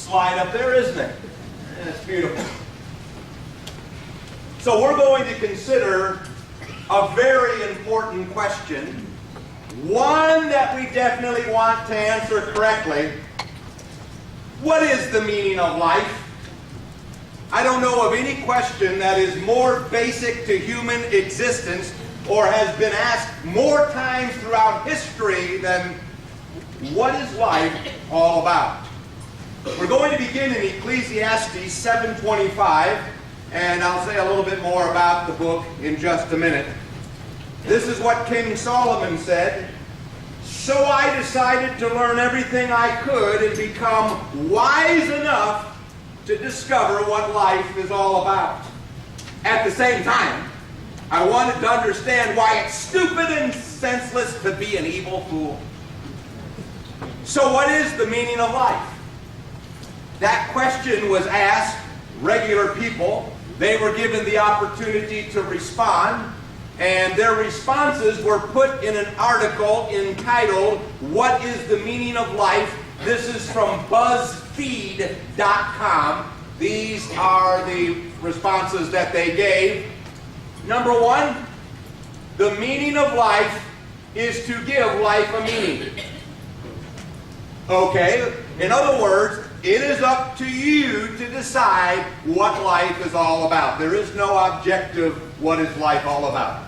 slide up there, isn't it? And it's beautiful. So we're going to consider a very important question, one that we definitely want to answer correctly. What is the meaning of life? I don't know of any question that is more basic to human existence or has been asked more times throughout history than what is life all about? We're going to begin in Ecclesiastes 7:25, and I'll say a little bit more about the book in just a minute. This is what King Solomon said. So I decided to learn everything I could and become wise enough to discover what life is all about. At the same time, I wanted to understand why it's stupid and senseless to be an evil fool. So what is the meaning of life? That question was asked regular people. They were given the opportunity to respond, and their responses were put in an article entitled, "What is the Meaning of Life?" This is from BuzzFeed.com. These are the responses that they gave. Number one, the meaning of life is to give life a meaning. Okay, in other words, it is up to you to decide what life is all about. There is no objective, what is life all about.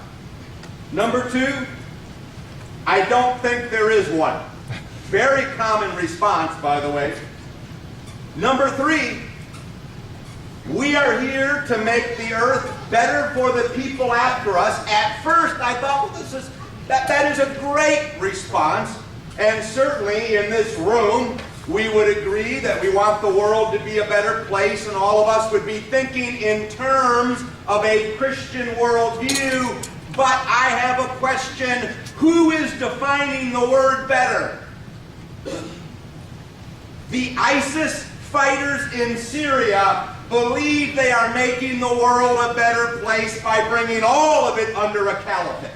Number two, I don't think there is one. Very common response, by the way. Number three, we are here to make the earth better for the people after us. At first, I thought, well, that is a great response. And certainly in this room, we would agree that we want the world to be a better place, and all of us would be thinking in terms of a Christian worldview. But I have a question. Who is defining the word better? The ISIS fighters in Syria believe they are making the world a better place by bringing all of it under a caliphate.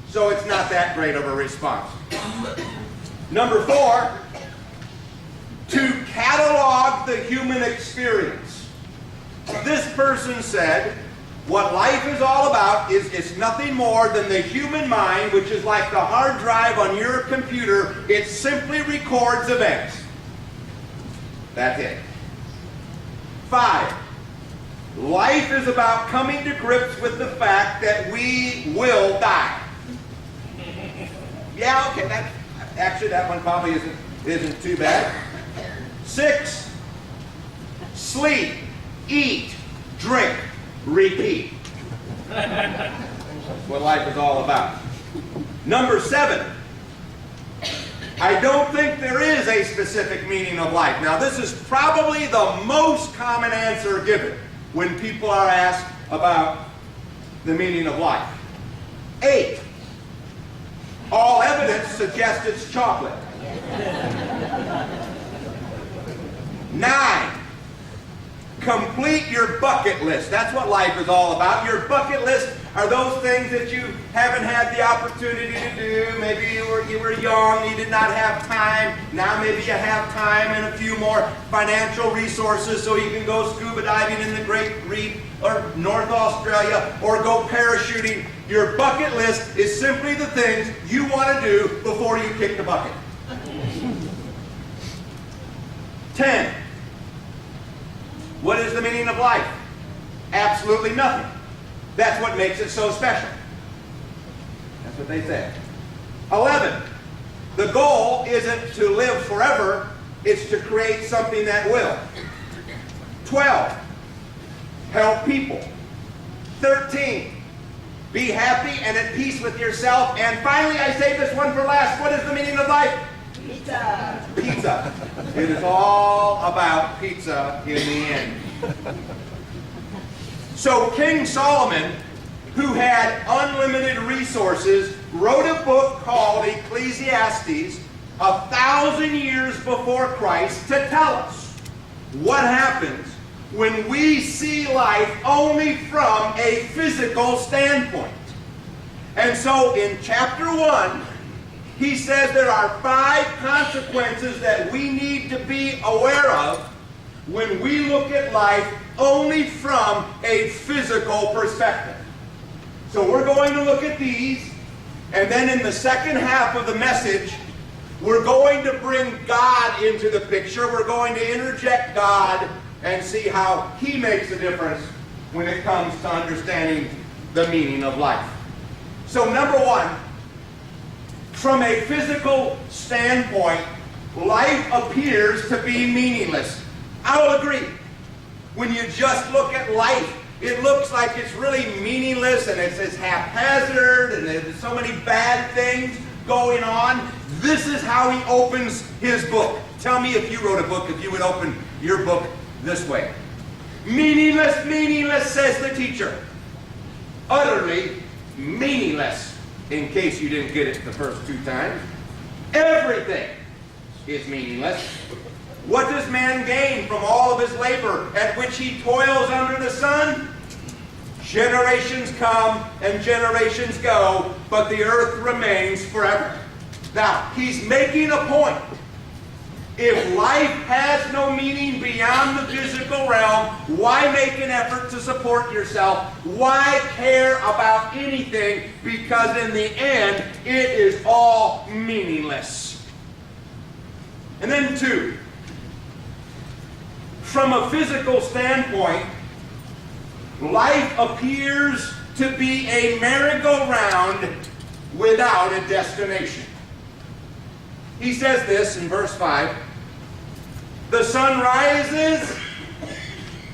So it's not that great of a response. Number four, to catalog the human experience. This person said, what life is all about is it's nothing more than the human mind, which is like the hard drive on your computer. It simply records events. That's it. 5, life is about coming to grips with the fact that we will die. Yeah, okay, that one probably isn't too bad. 6, sleep, eat, drink, repeat. That's what life is all about. Number 7, I don't think there is a specific meaning of life. Now, this is probably the most common answer given when people are asked about the meaning of life. 8, all evidence suggests it's chocolate. 9, complete your bucket list. That's what life is all about. Your bucket list are those things that you haven't had the opportunity to do. Maybe you were young, you did not have time. Now maybe you have time and a few more financial resources so you can go scuba diving in the Great Reef or North Australia or go parachuting. Your bucket list is simply the things you want to do before you kick the bucket. 10. What is the meaning of life? Absolutely nothing. That's what makes it so special. That's what they say. 11. The goal isn't to live forever, it's to create something that will. 12. Help people. 13. Be happy and at peace with yourself. And finally, I say this one for last. What is the meaning of life? Pizza. Pizza. It is all about pizza in the end. So King Solomon, who had unlimited resources, wrote a book called Ecclesiastes 1,000 years before Christ to tell us what happens when we see life only from a physical standpoint. And so in chapter 1, he says there are 5 consequences that we need to be aware of when we look at life only from a physical perspective. So we're going to look at these, and then in the second half of the message, we're going to bring God into the picture. We're going to interject God and see how He makes a difference when it comes to understanding the meaning of life. So number 1, from a physical standpoint, life appears to be meaningless. I will agree. When you just look at life, it looks like it's really meaningless and it's haphazard and there's so many bad things going on. This is how he opens his book. Tell me if you wrote a book, if you would open your book this way. Meaningless, meaningless, says the teacher. Utterly meaningless. In case you didn't get it the first 2 times. Everything is meaningless. What does man gain from all of his labor at which he toils under the sun? Generations come and generations go, but the earth remains forever. Now, he's making a point. If life has no meaning beyond the physical realm, why make an effort to support yourself? Why care about anything? Because in the end, it is all meaningless. And then 2, from a physical standpoint, life appears to be a merry-go-round without a destination. He says this in verse 5, the sun rises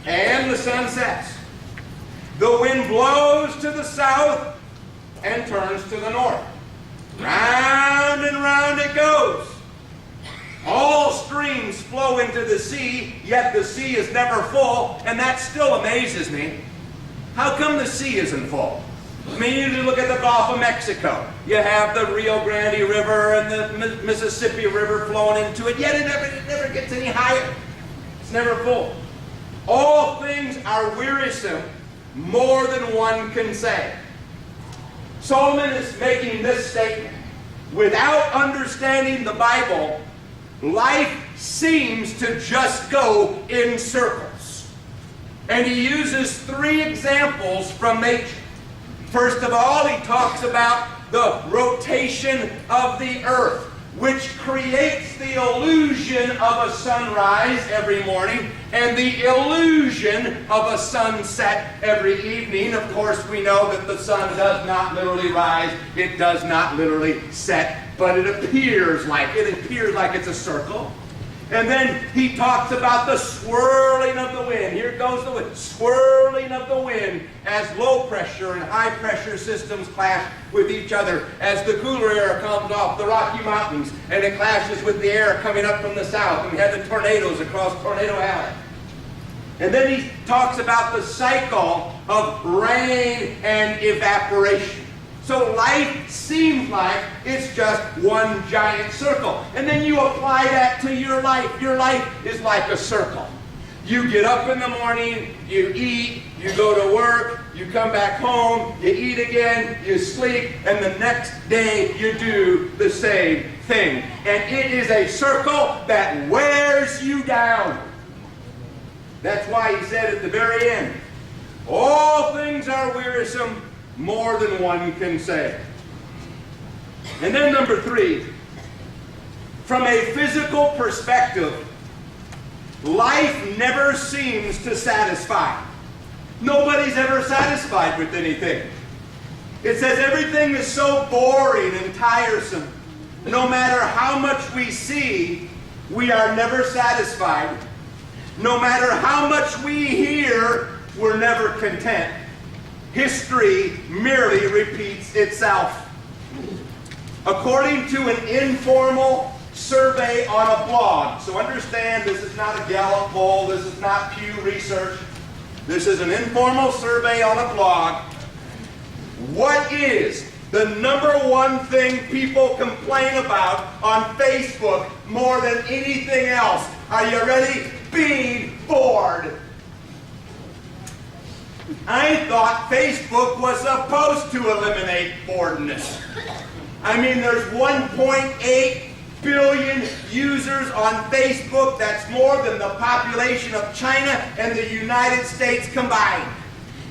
and the sun sets. The wind blows to the south and turns to the north. Round and round it goes. All streams flow into the sea, yet the sea is never full, and that still amazes me. How come the sea isn't full? I mean, you look at the Gulf of Mexico. You have the Rio Grande River and the Mississippi River flowing into it, yet it never gets any higher. It's never full. All things are wearisome, more than one can say. Solomon is making this statement. Without understanding the Bible, life seems to just go in circles. And he uses 3 examples from nature. First of all, he talks about the rotation of the earth, which creates the illusion of a sunrise every morning and the illusion of a sunset every evening. Of course, we know that the sun does not literally rise, it does not literally set, but it appears like it's a circle. And then he talks about the swirling of the wind. Here goes the wind. Swirling of the wind as low pressure and high pressure systems clash with each other. As the cooler air comes off the Rocky Mountains and it clashes with the air coming up from the south. And we have the tornadoes across Tornado Alley. And then he talks about the cycle of rain and evaporation. So life seems like it's just one giant circle. And then you apply that to your life. Your life is like a circle. You get up in the morning, you eat, you go to work, you come back home, you eat again, you sleep, and the next day you do the same thing. And it is a circle that wears you down. That's why he said at the very end, all things are wearisome, more than one can say. And then number 3, from a physical perspective, life never seems to satisfy. Nobody's ever satisfied with anything. It says everything is so boring and tiresome. No matter how much we see, we are never satisfied. No matter how much we hear, we're never content. History merely repeats itself. According to an informal survey on a blog, so understand this is not a Gallup poll, this is not Pew Research, this is an informal survey on a blog. What is the number 1 thing people complain about on Facebook more than anything else? Are you ready? Being bored. I thought Facebook was supposed to eliminate boredness. I mean, there's 1.8 billion users on Facebook. That's more than the population of China and the United States combined.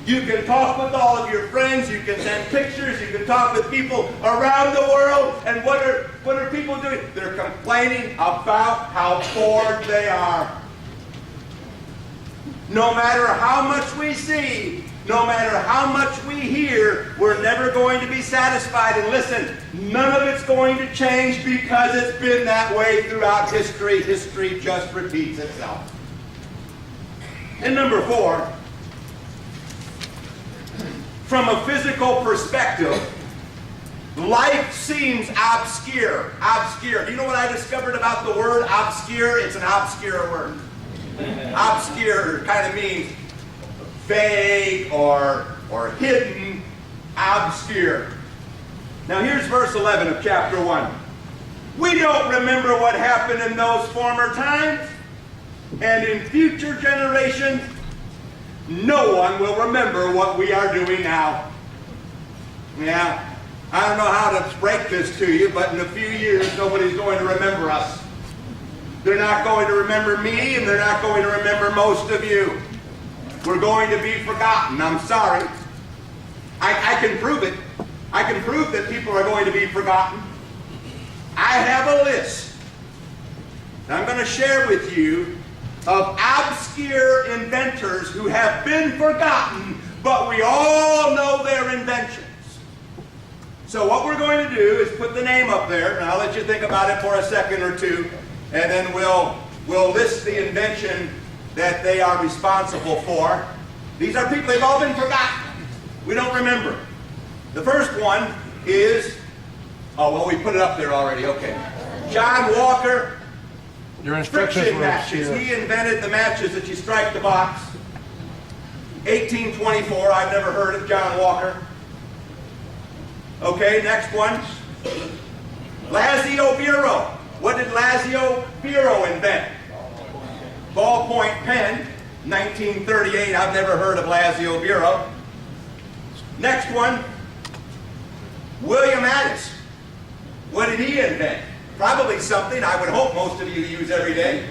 You can talk with all of your friends, you can send pictures, you can talk with people around the world, and what are people doing? They're complaining about how bored they are. No matter how much we see, no matter how much we hear, we're never going to be satisfied. And listen, none of it's going to change because it's been that way throughout history. History just repeats itself. And number 4, from a physical perspective, life seems obscure. Obscure. Do you know what I discovered about the word obscure? It's an obscure word. Obscure kind of means vague or hidden. Obscure. Now here's verse 11 of chapter 1. We don't remember what happened in those former times, and in future generations no one will remember what we are doing now. Yeah, I don't know how to break this to you, but in a few years, nobody's going to remember us. They're not going to remember me, and they're not going to remember most of you. We're going to be forgotten. I'm sorry. I can prove it. I can prove that people are going to be forgotten. I have a list. I'm going to share with you of obscure inventors who have been forgotten, but we all know their inventions. So what we're going to do is put the name up there, and I'll let you think about it for a second or two, and then we'll list the invention that they are responsible for. These are people, they've all been forgotten. We don't remember. The first one is, oh, well, we put it up there already, okay. John Walker. Your instructions Friction were matches. here. He invented the matches that you strike the box. 1824, I've never heard of John Walker. Okay, next one. Lazio Biro. What did Lazio Biro invent? Ballpoint pen, 1938. I've never heard of Lazio Biro. Next one. William Addis. What did he invent? Probably something I would hope most of you use every day.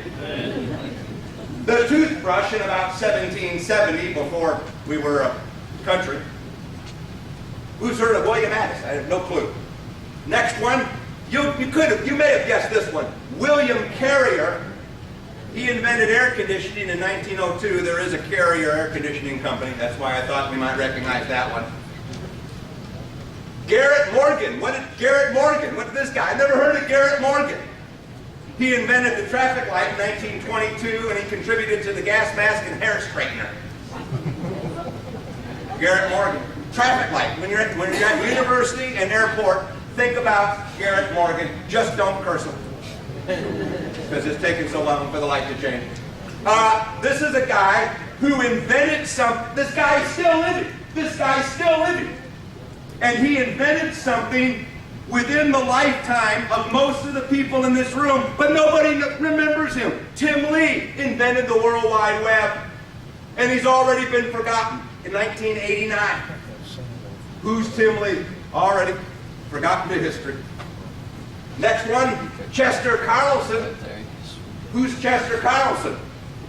The toothbrush in about 1770, before we were a country. Who's heard of William Addis? I have no clue. Next one, you may have guessed this one. William Carrier. He invented air conditioning in 1902. There is a Carrier air conditioning company. That's why I thought we might recognize that one. Garrett Morgan. What did this guy? I've never heard of Garrett Morgan. He invented the traffic light in 1922, and he contributed to the gas mask and hair straightener. Garrett Morgan. Traffic light. When you're at university and airport, think about Garrett Morgan. Just don't curse him, because it's taken so long for the light to change. This is a guy who invented something. This guy's still living. And he invented something within the lifetime of most of the people in this room, but nobody remembers him. Tim Lee invented the World Wide Web, and he's already been forgotten in 1989. Who's Tim Lee? Already forgotten to history. Next one, Chester Carlson. Who's Chester Carlson?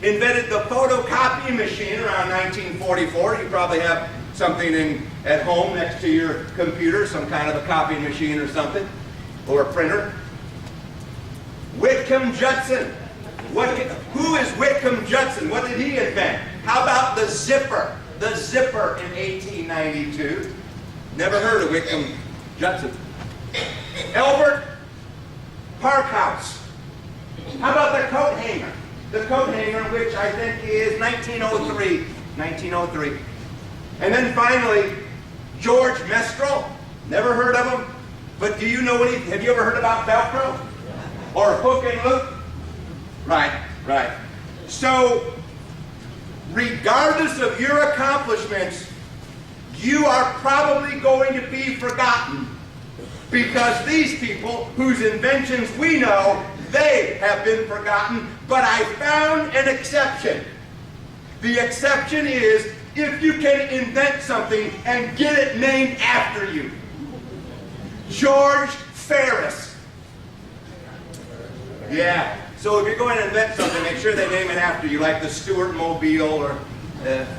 Invented the photocopying machine around 1944. You probably have something at home next to your computer, some kind of a copying machine or something, or a printer. Whitcomb Judson. Who is Whitcomb Judson? What did he invent? How about the zipper? The zipper in 1892. Never heard of Whitcomb Judson. Albert Parkhouse. How about the coat hanger? The coat hanger, which I think is 1903. 1903. And then finally, George Mestral. Never heard of him. But do you know what have you ever heard about Velcro? Or hook and loop? Right. So, regardless of your accomplishments, you are probably going to be forgotten, because these people whose inventions we know, they have been forgotten. But I found an exception. The exception is if you can invent something and get it named after you. George Ferris. Yeah. So if you're going to invent something, make sure they name it after you, like the Stewart Mobile or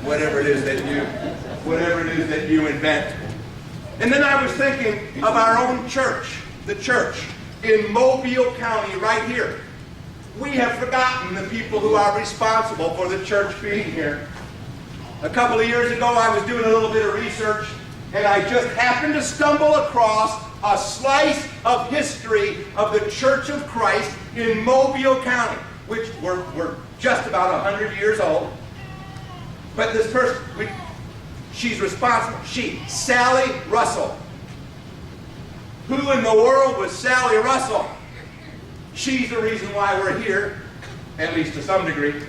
whatever it is that you invent. And then I was thinking of our own church, the church in Mobile County, right here. We have forgotten the people who are responsible for the church being here. A couple of years ago, I was doing a little bit of research, and I just happened to stumble across a slice of history of the Church of Christ in Mobile County, which we're just about 100 years old. But this person, she's responsible. Sally Russell. Who in the world was Sally Russell? She's the reason why we're here, at least to some degree.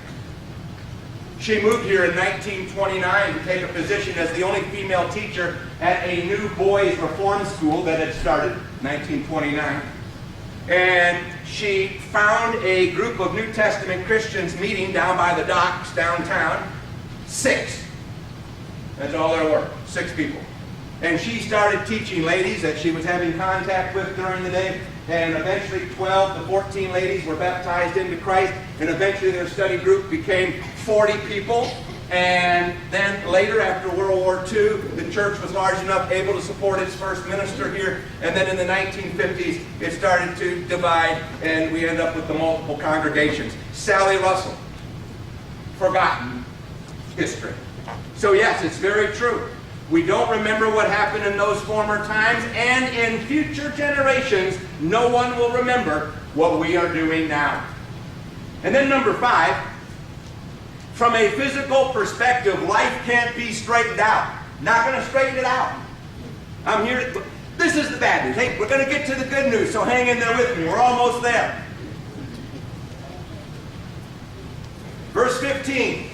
She moved here in 1929 to take a position as the only female teacher at a new boys' reform school that had started in 1929. And she found a group of New Testament Christians meeting down by the docks downtown. 6. That's all there were. 6 people. And she started teaching ladies that she was having contact with during the day. And eventually 12 to 14 ladies were baptized into Christ. And eventually their study group became 40 people. And then later, after World War II, the church was large enough, able to support its first minister here. And then in the 1950s, it started to divide, and we end up with the multiple congregations. Sally Russell. Forgotten history. So yes, it's very true. We don't remember what happened in those former times, and in future generations, no one will remember what we are doing now. And then number 5, from a physical perspective, life can't be straightened out. Not going to straighten it out. I'm here. This is the bad news. Hey, we're going to get to the good news, so hang in there with me. We're almost there. Verse 15.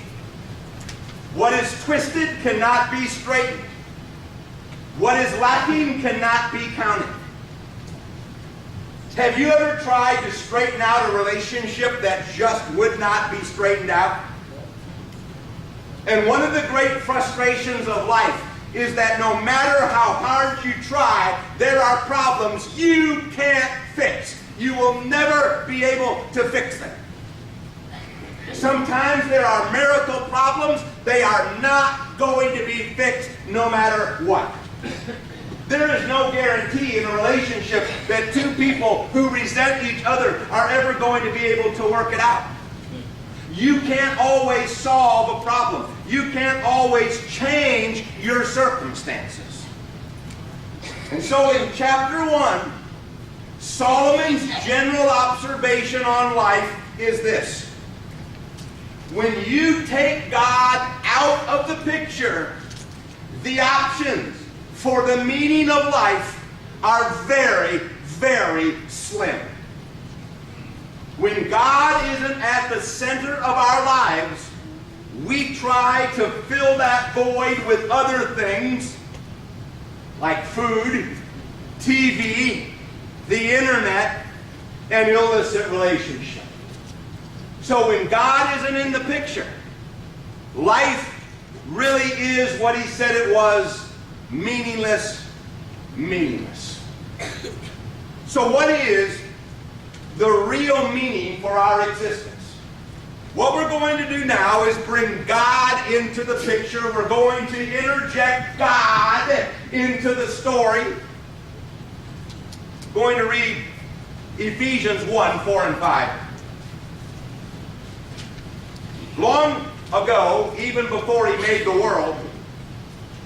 What is twisted cannot be straightened. What is lacking cannot be counted. Have you ever tried to straighten out a relationship that just would not be straightened out? And one of the great frustrations of life is that no matter how hard you try, there are problems you can't fix. You will never be able to fix them. Sometimes there are miracle problems. They are not going to be fixed no matter what. There is no guarantee in a relationship that 2 people who resent each other are ever going to be able to work it out. You can't always solve a problem. You can't always change your circumstances. And so in chapter 1, Solomon's general observation on life is this. When you take God out of the picture, the options for the meaning of life are very, very slim. When God isn't at the center of our lives, we try to fill that void with other things like food, TV, the internet, and illicit relationships. So when God isn't in the picture, life really is what he said it was, meaningless. So what is the real meaning for our existence? What we're going to do now is bring God into the picture. We're going to interject God into the story. I'm going to read Ephesians 1, 4 and 5. Long ago, even before he made the world,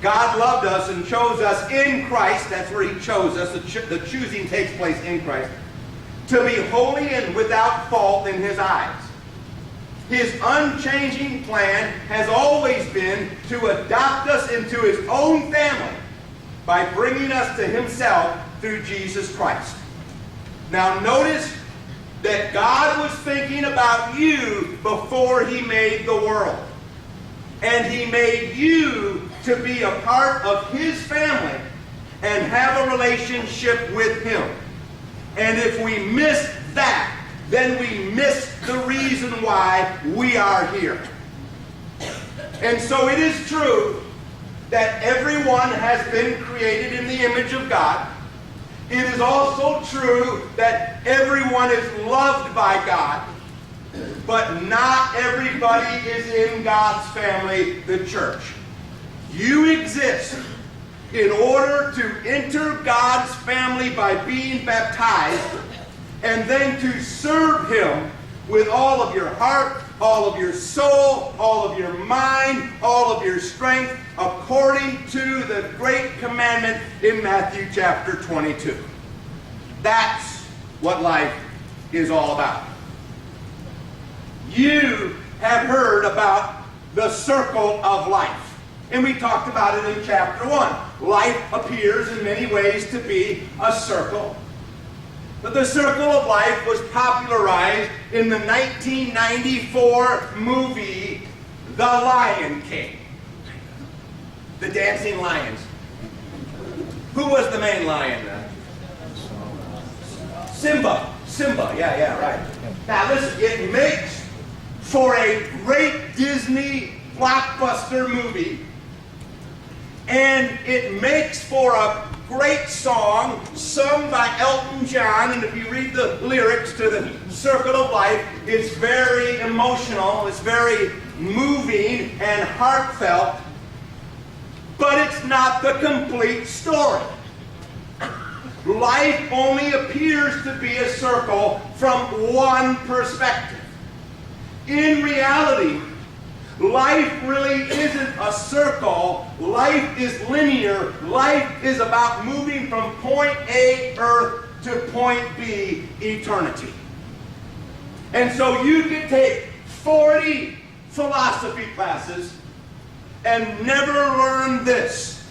God loved us and chose us in Christ. That's where he chose us. The choosing takes place in Christ. To be holy and without fault in his eyes. His unchanging plan has always been to adopt us into his own family by bringing us to himself through Jesus Christ. Now notice that God was thinking about you before he made the world. And he made you to be a part of his family and have a relationship with him. And if we miss that, then we miss the reason why we are here. And so it is true that everyone has been created in the image of God. It is also true that everyone is loved by God, but not everybody is in God's family, the church. You exist in order to enter God's family by being baptized and then to serve Him with all of your heart, all of your soul, all of your mind, all of your strength, according to the great commandment in Matthew chapter 22. That's what life is all about. You have heard about the circle of life. And we talked about it in chapter 1. Life appears in many ways to be a circle. But the circle of life was popularized in the 1994 movie, The Lion King. The Dancing Lions. Who was the main lion then? Simba, yeah, right. Now listen, it makes for a great Disney blockbuster movie, and it makes for a great song sung by Elton John, and if you read the lyrics to the Circle of Life, it's very emotional, it's very moving and heartfelt, but it's not the complete story. Life only appears to be a circle from one perspective. In reality, life really isn't a circle. Life is linear. Life is about moving from point A, earth, to point B, eternity. And so you can take 40 philosophy classes and never learn this.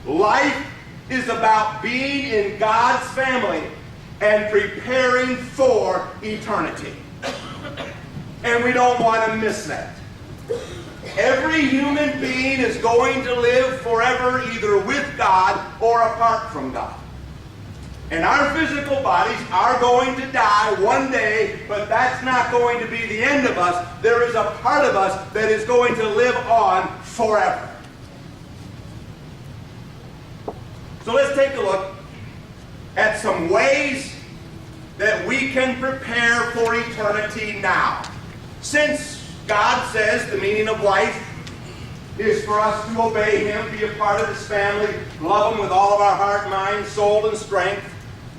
Life is about being in God's family and preparing for eternity. And we don't want to miss that. Every human being is going to live forever either with God or apart from God. And our physical bodies are going to die one day, but that's not going to be the end of us. There is a part of us that is going to live on forever. So let's take a look at some ways that we can prepare for eternity now. Since God says the meaning of life is for us to obey Him, be a part of His family, love Him with all of our heart, mind, soul, and strength,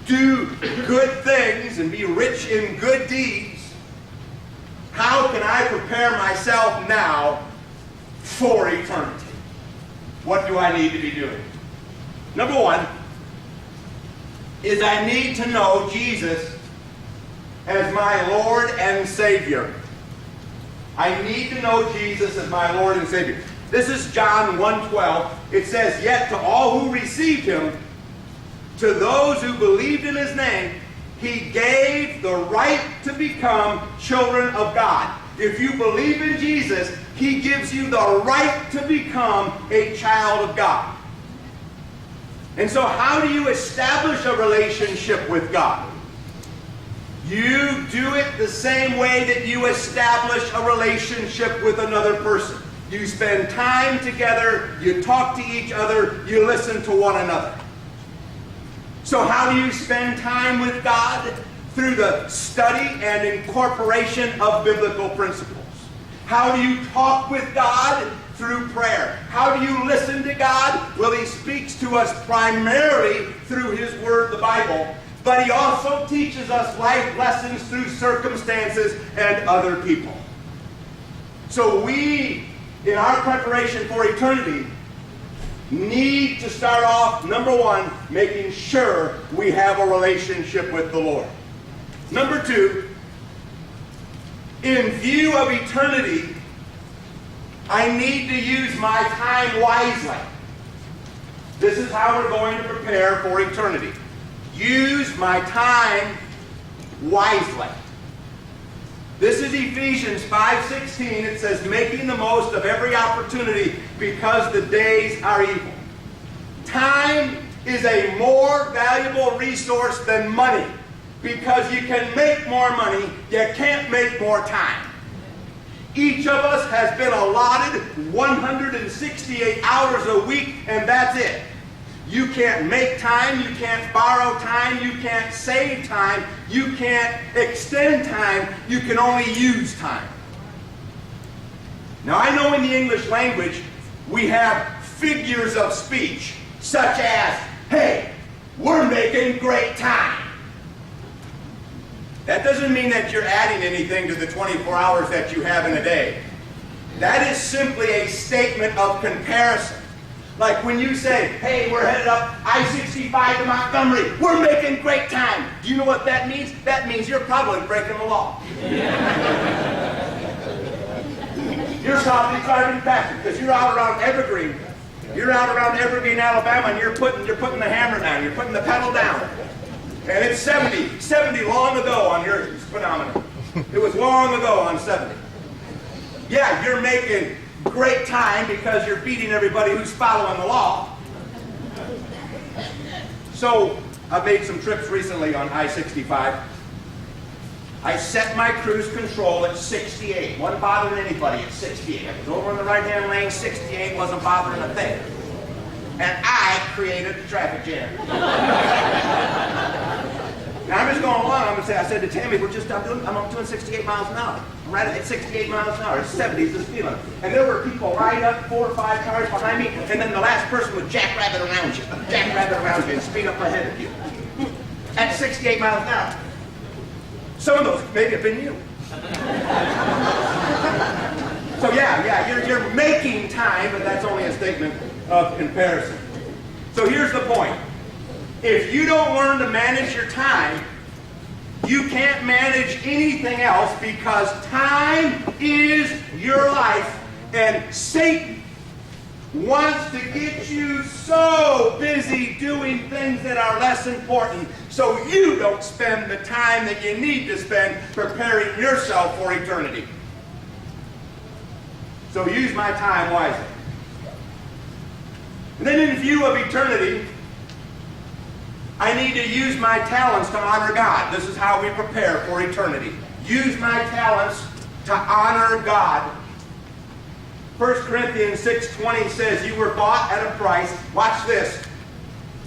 do good things, and be rich in good deeds, how can I prepare myself now for eternity? What do I need to be doing? Number one is I need to know Jesus as my Lord and Savior. I need to know Jesus as my Lord and Savior. This is John 1:12. It says, "Yet to all who received Him, to those who believed in His name, He gave the right to become children of God." If you believe in Jesus, He gives you the right to become a child of God. And so how do you establish a relationship with God? You do it the same way that you establish a relationship with another person. You spend time together, you talk to each other, you listen to one another. So how do you spend time with God? Through the study and incorporation of biblical principles. How do you talk with God? Through prayer. How do you listen to God? Well, He speaks to us primarily through His Word, the Bible, but He also teaches us life lessons through circumstances and other people. So we, in our preparation for eternity, need to start off, number one, making sure we have a relationship with the Lord. Number two, in view of eternity, I need to use my time wisely. This is how we're going to prepare for eternity. Use my time wisely. This is Ephesians 5:16. It says, "Making the most of every opportunity because the days are evil." Time is a more valuable resource than money, because you can make more money, you can't make more time. Each of us has been allotted 168 hours a week, and that's it. You can't make time, you can't borrow time, you can't save time, you can't extend time, you can only use time. Now I know in the English language we have figures of speech, such as, hey, we're making great time. That doesn't mean that you're adding anything to the 24 hours that you have in a day. That is simply a statement of comparison. Like when you say, hey, we're headed up I-65 to Montgomery, we're making great time. Do you know what that means? That means you're probably breaking the law. You're probably driving faster because you're out around Evergreen. You're out around Evergreen, Alabama, and you're putting the hammer down, you're putting the pedal down. And it's 70 long ago on your speedometer. It was long ago on 70. Yeah, you're making great time because you're beating everybody who's following the law. So, I made some trips recently on I-65. I set my cruise control at 68. Wasn't bothering anybody at 68. I was over in the right-hand lane, 68 wasn't bothering a thing. And I created the traffic jam. Now I'm just going along, I said to Tammy, I'm doing 68 miles an hour. I'm right at 68 miles an hour. It's 70 is the speed limit. And there were people right up 4 or 5 cars behind me, and then the last person would jackrabbit around you and speed up ahead of you. At 68 miles an hour. Some of those maybe have been you. So yeah, you're making time, but that's only a statement of comparison. So here's the point. If you don't learn to manage your time, you can't manage anything else because time is your life. And Satan wants to get you so busy doing things that are less important so you don't spend the time that you need to spend preparing yourself for eternity. So use my time wisely. And then in view of eternity, I need to use my talents to honor God. This is how we prepare for eternity. Use my talents to honor God. 1 Corinthians 6:20 says, you were bought at a price. Watch this.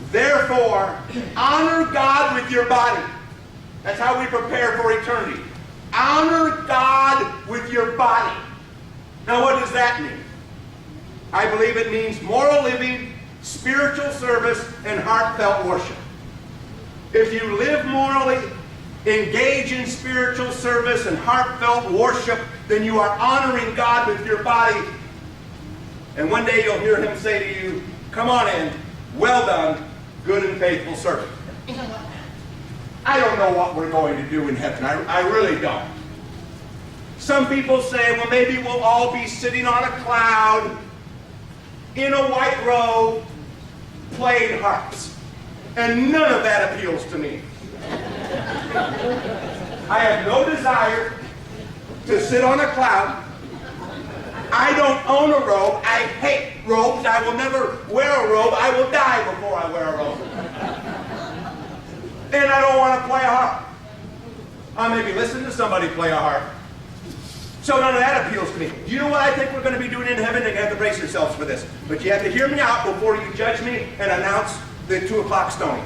Therefore, honor God with your body. That's how we prepare for eternity. Honor God with your body. Now what does that mean? I believe it means moral living, spiritual service, and heartfelt worship. If you live morally, engage in spiritual service and heartfelt worship, then you are honoring God with your body. And one day you'll hear him say to you, come on in, well done, good and faithful servant. I don't know what we're going to do in heaven. I really don't. Some people say, well, maybe we'll all be sitting on a cloud in a white robe playing harps. And none of that appeals to me. I have no desire to sit on a cloud. I don't own a robe. I hate robes. I will never wear a robe. I will die before I wear a robe. And I don't want to play a harp. I'll maybe listen to somebody play a harp. So none of that appeals to me. Do you know what I think we're going to be doing in heaven? And you have to brace yourselves for this. But you have to hear me out before you judge me and announce the 2 o'clock stoning.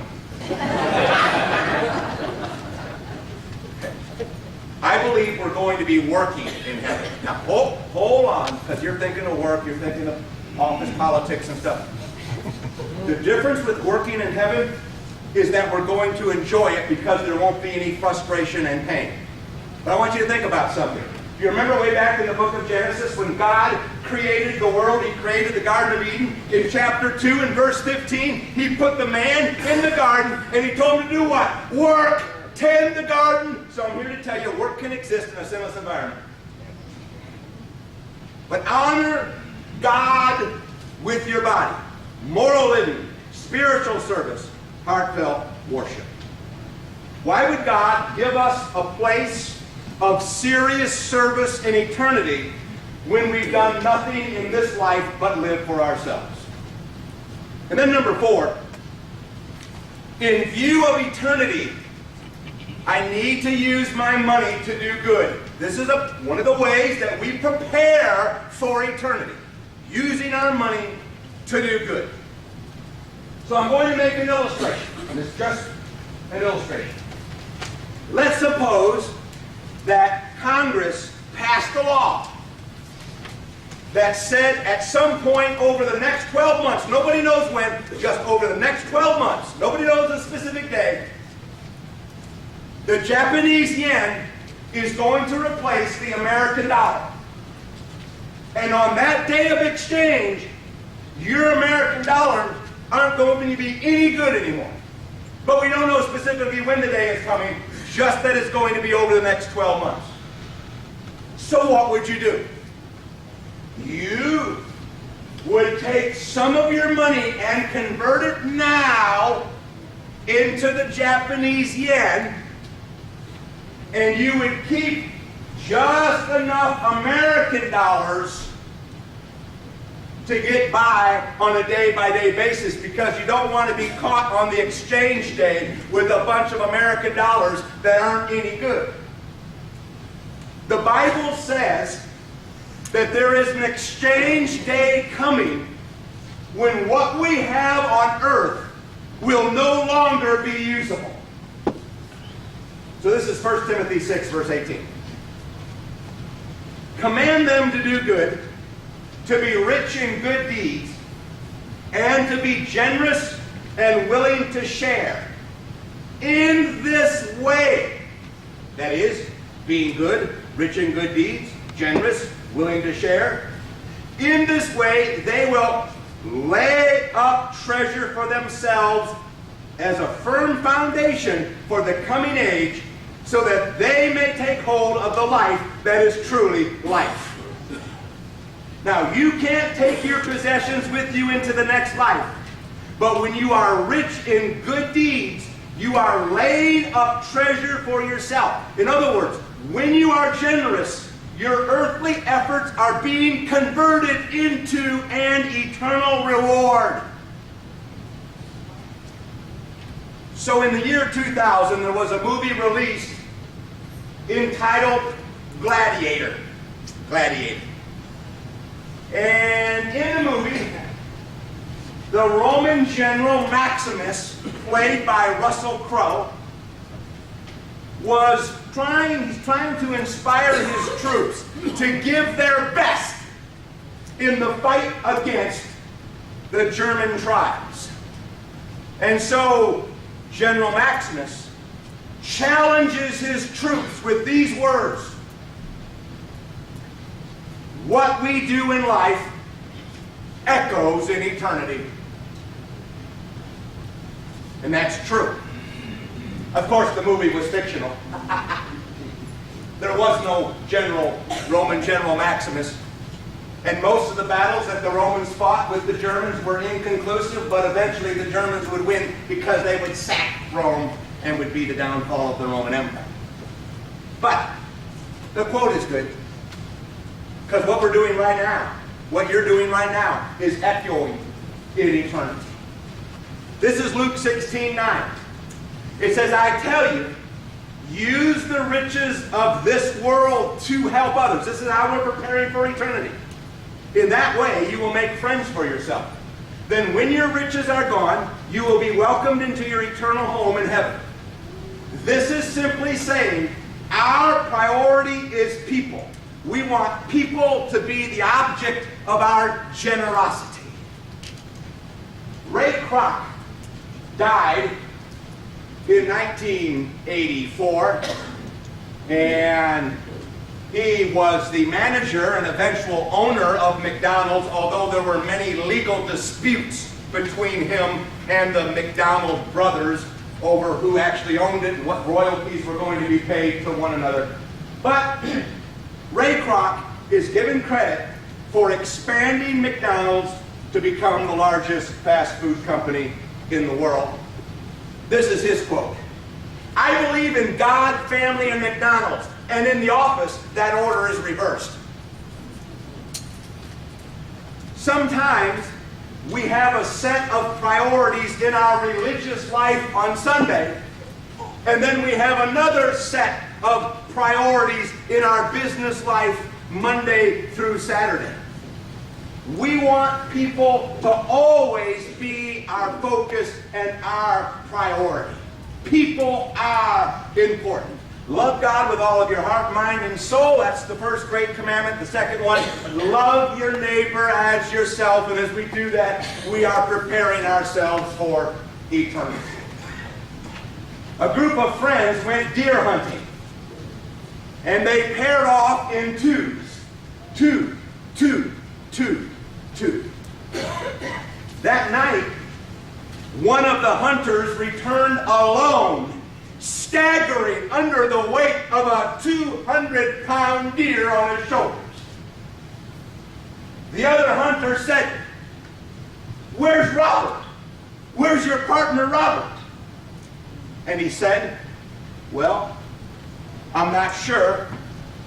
I believe we're going to be working in heaven. Now, hold on, because you're thinking of work, you're thinking of office politics and stuff. The difference with working in heaven is that we're going to enjoy it because there won't be any frustration and pain. But I want you to think about something. You remember way back in the book of Genesis when God created the world, he created the Garden of Eden. In chapter 2 and verse 15, he put the man in the garden and he told him to do what? Work, tend the garden. So I'm here to tell you, work can exist in a sinless environment. But honor God with your body. Moral living, spiritual service, heartfelt worship. Why would God give us a place of serious service in eternity when we've done nothing in this life but live for ourselves? And then number 4, in view of eternity, I need to use my money to do good. This is one of the ways that we prepare for eternity, using our money to do good. So I'm going to make an illustration, and it's just an illustration. Let's suppose that Congress passed a law that said at some point over the next 12 months, nobody knows when, just over the next 12 months, nobody knows a specific day, the Japanese yen is going to replace the American dollar. And on that day of exchange, your American dollars aren't going to be any good anymore. But we don't know specifically when the day is coming, just that it's going to be over the next 12 months. So what would you do? You would take some of your money and convert it now into the Japanese yen, and you would keep just enough American dollars to get by on a day-by-day basis, because you don't want to be caught on the exchange day with a bunch of American dollars that aren't any good. The Bible says that there is an exchange day coming when what we have on earth will no longer be usable. So this is 1 Timothy 6, verse 18. Command them to do good, to be rich in good deeds, and to be generous and willing to share. In this way, that is, being good, rich in good deeds, generous, willing to share. In this way, they will lay up treasure for themselves as a firm foundation for the coming age, so that they may take hold of the life that is truly life. Now, you can't take your possessions with you into the next life, but when you are rich in good deeds, you are laying up treasure for yourself. In other words, when you are generous, your earthly efforts are being converted into an eternal reward. So in the year 2000, there was a movie released entitled Gladiator. Gladiator. And in the movie, the Roman general Maximus, played by Russell Crowe, was trying to inspire his troops to give their best in the fight against the German tribes. And so General Maximus challenges his troops with these words: what we do in life echoes in eternity. And that's true. Of course, the movie was fictional. There was no Roman General Maximus. And most of the battles that the Romans fought with the Germans were inconclusive, but eventually the Germans would win because they would sack Rome and would be the downfall of the Roman Empire. But the quote is good, because what we're doing right now, what you're doing right now, is echoing in eternity. This is Luke 16:9. It says, I tell you, use the riches of this world to help others. This is how we're preparing for eternity. In that way, you will make friends for yourself. Then when your riches are gone, you will be welcomed into your eternal home in heaven. This is simply saying our priority is people. We want people to be the object of our generosity. Ray Kroc died in 1984, and he was the manager and eventual owner of McDonald's, although there were many legal disputes between him and the McDonald brothers over who actually owned it and what royalties were going to be paid to one another. But Ray Kroc is given credit for expanding McDonald's to become the largest fast food company in the world. This is his quote: I believe in God, family, and McDonald's, and in the office, that order is reversed. Sometimes we have a set of priorities in our religious life on Sunday, and then we have another set of priorities in our business life Monday through Saturday. We want people to always be our focus and our priority. People are important. Love God with all of your heart, mind, and soul. That's the first great commandment. The second one, love your neighbor as yourself. And as we do that, we are preparing ourselves for eternity. A group of friends went deer hunting. And they paired off in twos. Two. That night, one of the hunters returned alone, staggering under the weight of a 200-pound deer on his shoulders. The other hunter said, "Where's Robert? Where's your partner Robert?" And he said, "Well, I'm not sure.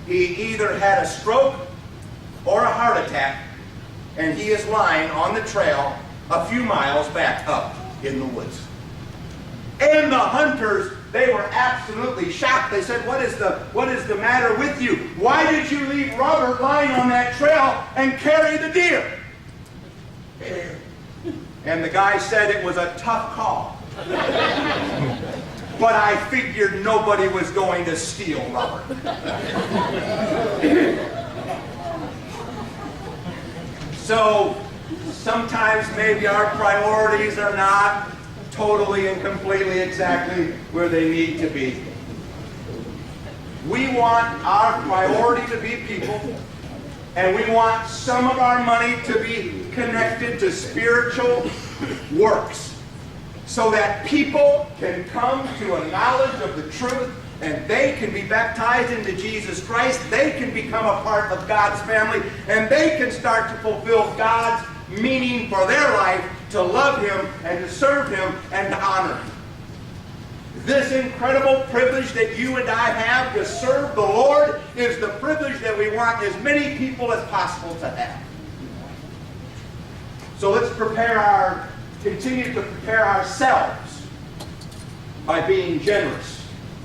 He either had a stroke or a heart attack, and he is lying on the trail a few miles back up in the woods." And the hunters, they were absolutely shocked. They said, what is the matter with you? Why did you leave Robert lying on that trail and carry the deer? And the guy said, "It was a tough call. But I figured nobody was going to steal Robert." So sometimes maybe our priorities are not totally and completely exactly where they need to be. We want our priority to be people, and we want some of our money to be connected to spiritual works, so that people can come to a knowledge of the truth, and they can be baptized into Jesus Christ. They can become a part of God's family, and they can start to fulfill God's meaning for their life, to love Him and to serve Him and to honor Him. This incredible privilege that you and I have to serve the Lord is the privilege that we want as many people as possible to have. So let's continue to prepare ourselves by being generous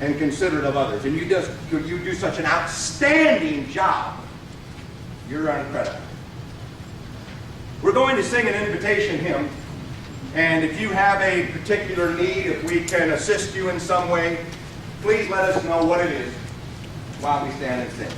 and considerate of others. And you do such an outstanding job. You're incredible. We're going to sing an invitation hymn, and if you have a particular need, if we can assist you in some way, please let us know what it is while we stand and sing.